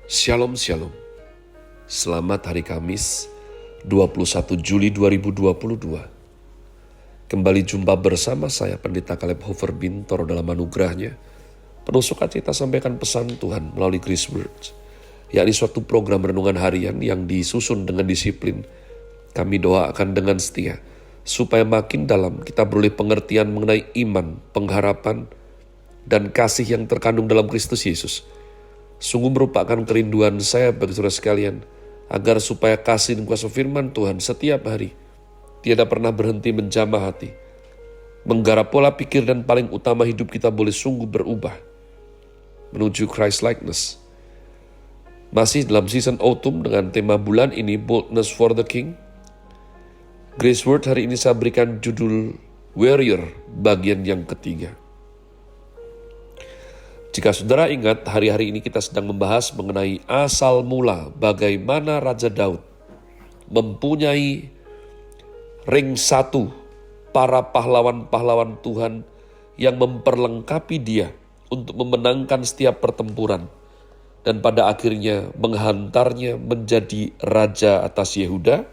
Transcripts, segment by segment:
Shalom Shalom. Selamat hari Kamis 21 Juli 2022. Kembali jumpa bersama saya Pendeta Caleb Hofer Bintor dalam anugerahnya. Penuh sukacita sampaikan pesan Tuhan melalui Grace Words, yakni suatu program renungan harian yang disusun dengan disiplin. Kami doakan dengan setia supaya makin dalam kita beroleh pengertian mengenai iman, pengharapan, dan kasih yang terkandung dalam Kristus Yesus. Sungguh merupakan kerinduan saya bagi saudara sekalian, agar supaya kasih dan kuasa firman Tuhan setiap hari tiada pernah berhenti menjamah hati, menggarap pola pikir dan paling utama hidup kita boleh sungguh berubah menuju Christ likeness. Masih dalam season autumn dengan tema bulan ini, Boldness for the King. Grace Word hari ini saya berikan judul Warrior bagian yang ketiga. Jika saudara ingat, hari-hari ini kita sedang membahas mengenai asal mula bagaimana Raja Daud mempunyai ring satu para pahlawan-pahlawan Tuhan yang memperlengkapi dia untuk memenangkan setiap pertempuran dan pada akhirnya menghantarnya menjadi raja atas Yehuda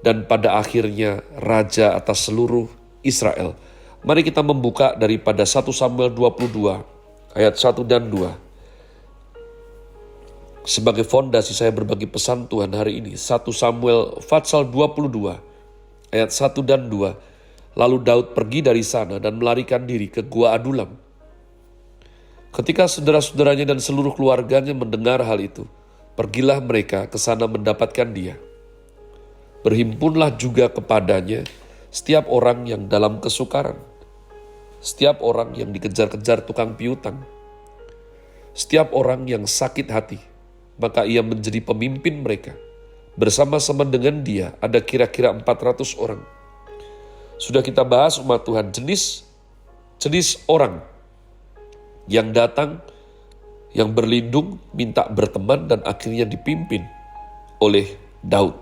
dan pada akhirnya raja atas seluruh Israel. Mari kita membuka daripada 1 Samuel 22 ayat 1 dan 2. Sebagai fondasi saya berbagi pesan Tuhan hari ini. 1 Samuel Fatsal 22 ayat 1 dan 2. Lalu Daud pergi dari sana dan melarikan diri ke Gua Adulam. Ketika saudara-saudaranya dan seluruh keluarganya mendengar hal itu, pergilah mereka ke sana mendapatkan dia. Berhimpunlah juga kepadanya setiap orang yang dalam kesukaran, setiap orang yang dikejar-kejar tukang piutang, setiap orang yang sakit hati, maka ia menjadi pemimpin mereka. Bersama-sama dengan dia ada kira-kira 400 orang. Sudah kita bahas umat Tuhan, jenis orang yang datang, yang berlindung, minta berteman dan akhirnya dipimpin oleh Daud.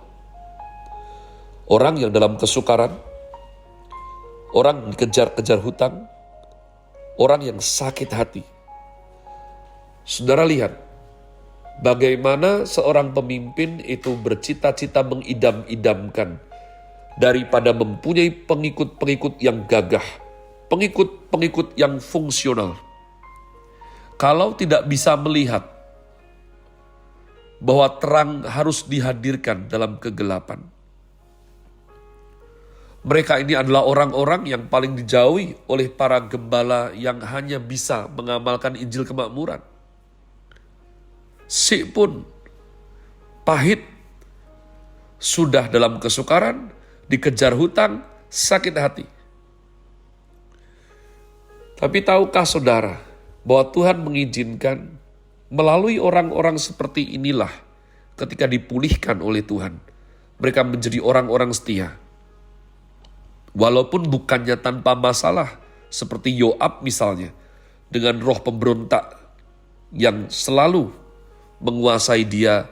Orang yang dalam kesukaran, orang dikejar-kejar hutang, orang yang sakit hati. Saudara lihat bagaimana seorang pemimpin itu bercita-cita mengidam-idamkan daripada mempunyai pengikut-pengikut yang gagah, pengikut-pengikut yang fungsional. Kalau tidak bisa melihat bahwa terang harus dihadirkan dalam kegelapan. Mereka ini adalah orang-orang yang paling dijauhi oleh para gembala yang hanya bisa mengamalkan Injil kemakmuran. Si pun pahit, sudah dalam kesukaran, dikejar hutang, sakit hati. Tapi tahukah saudara bahwa Tuhan mengizinkan melalui orang-orang seperti inilah ketika dipulihkan oleh Tuhan, mereka menjadi orang-orang setia. Walaupun bukannya tanpa masalah, seperti Yoab misalnya, dengan roh pemberontak yang selalu menguasai dia,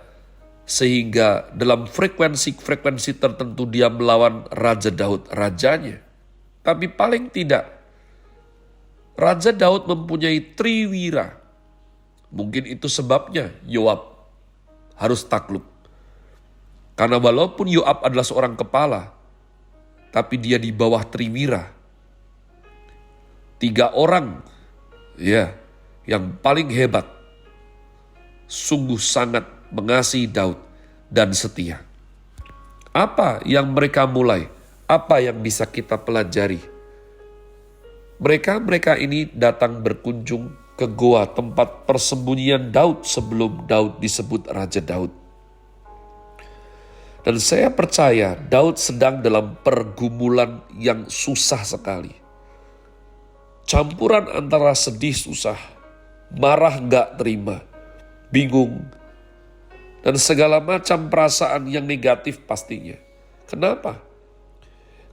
sehingga dalam frekuensi tertentu dia melawan Raja Daud, rajanya. Tapi paling tidak, Raja Daud mempunyai triwira. Mungkin itu sebabnya Yoab harus takluk. Karena walaupun Yoab adalah seorang kepala, tapi dia di bawah triwira. 3 orang yang paling hebat, sungguh sangat mengasihi Daud dan setia. Apa yang mereka mulai? Apa yang bisa kita pelajari? Mereka ini datang berkunjung ke goa tempat persembunyian Daud sebelum Daud disebut Raja Daud. Dan saya percaya Daud sedang dalam pergumulan yang susah sekali. Campuran antara sedih susah, marah gak terima, bingung, dan segala macam perasaan yang negatif pastinya. Kenapa?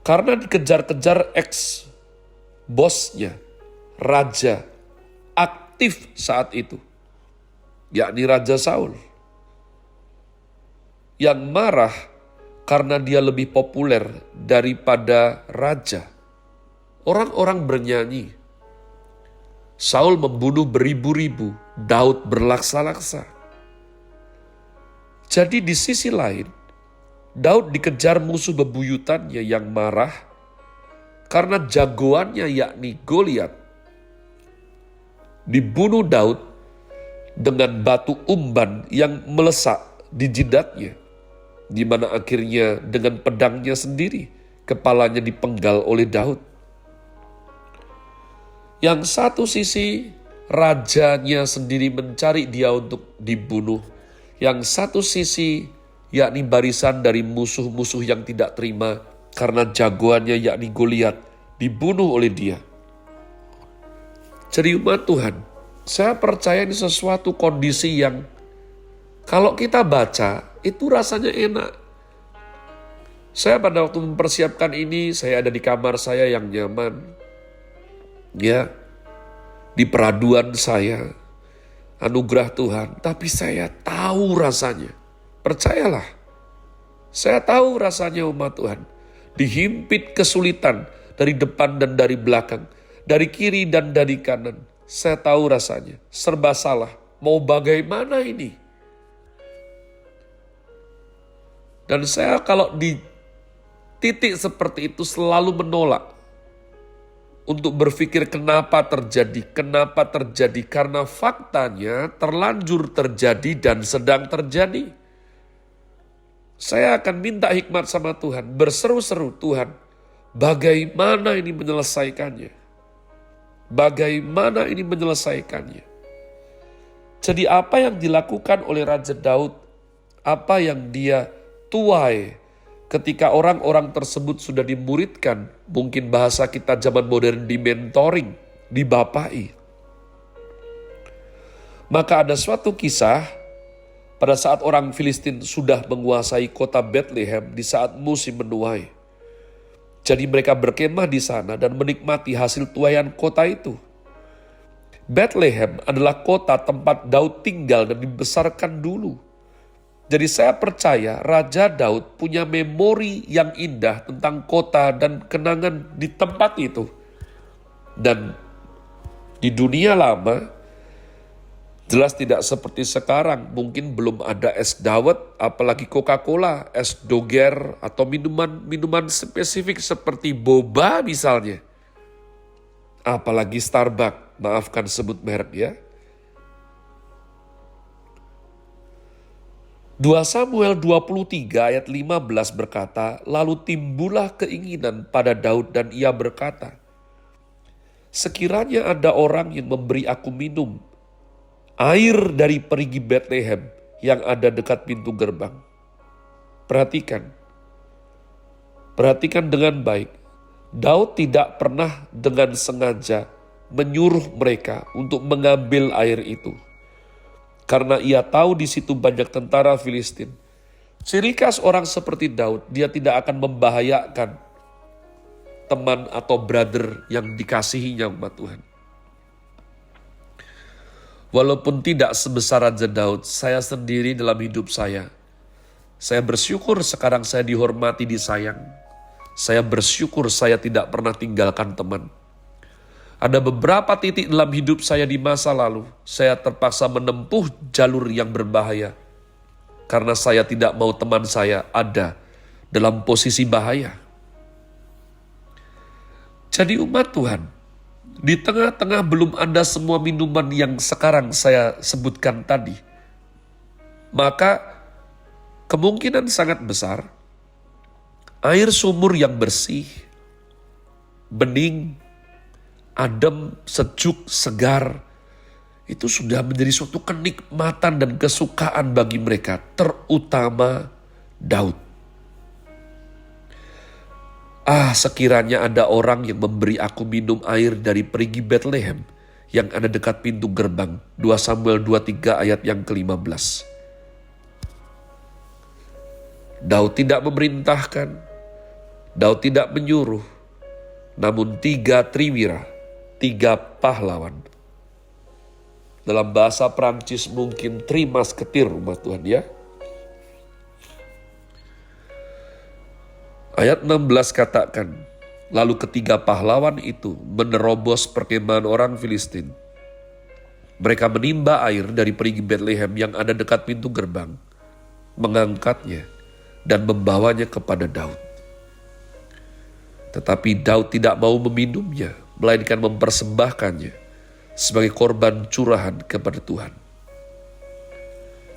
Karena dikejar-kejar ex-bosnya, raja aktif saat itu, yakni Raja Saul. Yang marah karena dia lebih populer daripada raja. Orang-orang bernyanyi, Saul membunuh beribu-ribu, Daud berlaksa-laksa. Jadi di sisi lain, Daud dikejar musuh bebuyutannya yang marah karena jagoannya yakni Goliat dibunuh Daud dengan batu umban yang melesak di jidatnya, di mana akhirnya dengan pedangnya sendiri kepalanya dipenggal oleh Daud. Yang satu sisi rajanya sendiri mencari dia untuk dibunuh, yang satu sisi yakni barisan dari musuh-musuh yang tidak terima karena jagoannya yakni Goliat dibunuh oleh dia. Jadi umat Tuhan, saya percaya ini sesuatu kondisi yang kalau kita baca itu rasanya enak. Saya pada waktu mempersiapkan ini, saya ada di kamar saya yang nyaman. Ya, di peraduan saya, anugerah Tuhan. Tapi saya tahu rasanya. Percayalah, saya tahu rasanya umat Tuhan. Dihimpit kesulitan dari depan dan dari belakang, dari kiri dan dari kanan. Saya tahu rasanya, serba salah. Mau bagaimana ini? Dan saya kalau di titik seperti itu selalu menolak untuk berpikir kenapa terjadi, karena faktanya terlanjur terjadi dan sedang terjadi. Saya akan minta hikmat sama Tuhan, berseru-seru, Tuhan, bagaimana ini menyelesaikannya? Bagaimana ini menyelesaikannya? Jadi apa yang dilakukan oleh Raja Daud, apa yang dia tuai ketika orang-orang tersebut sudah dimuridkan, mungkin bahasa kita zaman modern di mentoring, dibapai. Maka ada suatu kisah pada saat orang Filistin sudah menguasai kota Bethlehem di saat musim menuai. Jadi mereka berkemah di sana dan menikmati hasil tuaian kota itu. Bethlehem adalah kota tempat Daud tinggal dan dibesarkan dulu. Jadi saya percaya Raja Daud punya memori yang indah tentang kota dan kenangan di tempat itu. Dan di dunia lama, jelas tidak seperti sekarang, mungkin belum ada es dawet, apalagi Coca-Cola, es doger, atau minuman spesifik seperti boba misalnya. Apalagi Starbucks, maafkan sebut merek ya. 2 Samuel 23 ayat 15 berkata, lalu timbullah keinginan pada Daud dan ia berkata, sekiranya ada orang yang memberi aku minum air dari perigi Bethlehem yang ada dekat pintu gerbang. Perhatikan dengan baik. Daud tidak pernah dengan sengaja menyuruh mereka untuk mengambil air itu. Karena ia tahu di situ banyak tentara Filistin. Ciri khas orang seperti Daud, dia tidak akan membahayakan teman atau brother yang dikasihinya umat Tuhan. Walaupun tidak sebesar Raja Daud, saya sendiri dalam hidup saya bersyukur sekarang saya dihormati, disayang. Saya bersyukur saya tidak pernah tinggalkan teman. Ada beberapa titik dalam hidup saya di masa lalu, saya terpaksa menempuh jalur yang berbahaya. Karena saya tidak mau teman saya ada dalam posisi bahaya. Jadi umat Tuhan, di tengah-tengah belum ada semua minuman yang sekarang saya sebutkan tadi. Maka kemungkinan sangat besar air sumur yang bersih, bening, adem, sejuk, segar, itu sudah menjadi suatu kenikmatan dan kesukaan bagi mereka, terutama Daud. Sekiranya ada orang yang memberi aku minum air dari perigi Bethlehem yang ada dekat pintu gerbang. 2 Samuel 23 ayat yang ke-15. Daud tidak memerintahkan, Daud tidak menyuruh, namun 3 triwira, 3 pahlawan. Dalam bahasa Prancis mungkin 3 musketeer umat Tuhan ya. Ayat 16 katakan, lalu ketiga pahlawan itu menerobos perkemahan orang Filistin. Mereka menimba air dari perigi Bethlehem yang ada dekat pintu gerbang. mengangkatnya, dan membawanya kepada Daud. Tetapi Daud tidak mau meminumnya, melainkan mempersembahkannya sebagai korban curahan kepada Tuhan.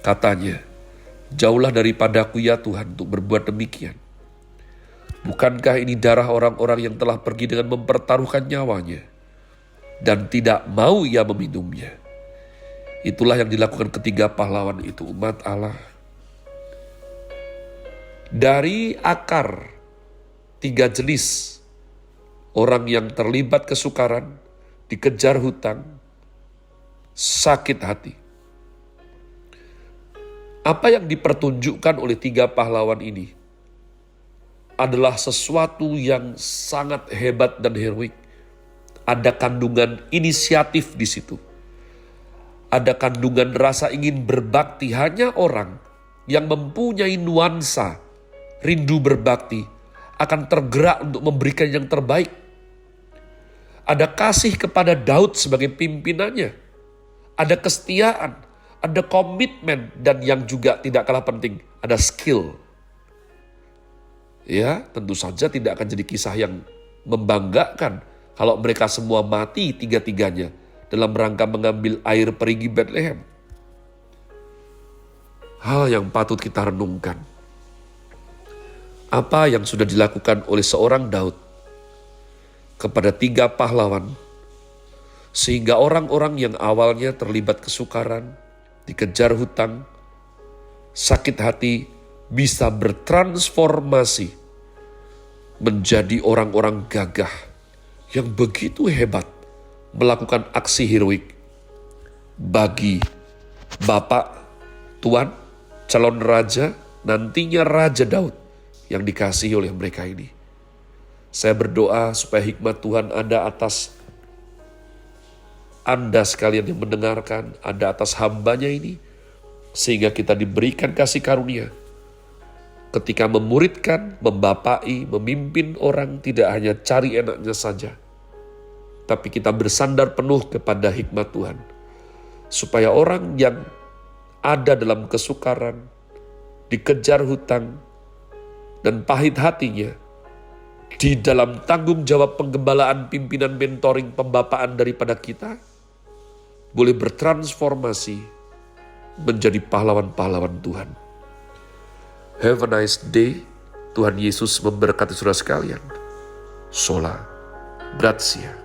Katanya, "Jauhlah daripadaku ya Tuhan untuk berbuat demikian. Bukankah ini darah orang-orang yang telah pergi dengan mempertaruhkan nyawanya, dan tidak mau ia meminumnya?" Itulah yang dilakukan ketiga pahlawan itu, umat Allah. Dari akar 3 jenis orang yang terlibat kesukaran, dikejar hutang, sakit hati. Apa yang dipertunjukkan oleh 3 pahlawan ini adalah sesuatu yang sangat hebat dan heroik. Ada kandungan inisiatif di situ. Ada kandungan rasa ingin berbakti. Hanya orang yang mempunyai nuansa rindu berbakti akan tergerak untuk memberikan yang terbaik. Ada kasih kepada Daud sebagai pimpinannya. Ada kesetiaan, ada komitmen, dan yang juga tidak kalah penting, ada skill. Ya, tentu saja tidak akan jadi kisah yang membanggakan kalau mereka semua mati tiga-tiganya dalam rangka mengambil air perigi Bethlehem. Hal yang patut kita renungkan. Apa yang sudah dilakukan oleh seorang Daud kepada 3 pahlawan, sehingga orang-orang yang awalnya terlibat kesukaran, dikejar hutang, sakit hati, bisa bertransformasi menjadi orang-orang gagah yang begitu hebat melakukan aksi heroik bagi Bapak, Tuan, calon raja, nantinya Raja Daud yang dikasihi oleh mereka ini. Saya berdoa supaya hikmat Tuhan ada atas Anda sekalian yang mendengarkan, ada atas hambanya ini, sehingga kita diberikan kasih karunia ketika memuridkan, membapai, memimpin orang, tidak hanya cari enaknya saja, tapi kita bersandar penuh kepada hikmat Tuhan, supaya orang yang ada dalam kesukaran, dikejar hutang, dan pahit hatinya, di dalam tanggung jawab penggembalaan, pimpinan, mentoring, pembapaan daripada kita, boleh bertransformasi menjadi pahlawan-pahlawan Tuhan. Have a nice day. Tuhan Yesus memberkati saudara sekalian. Sola Gratia.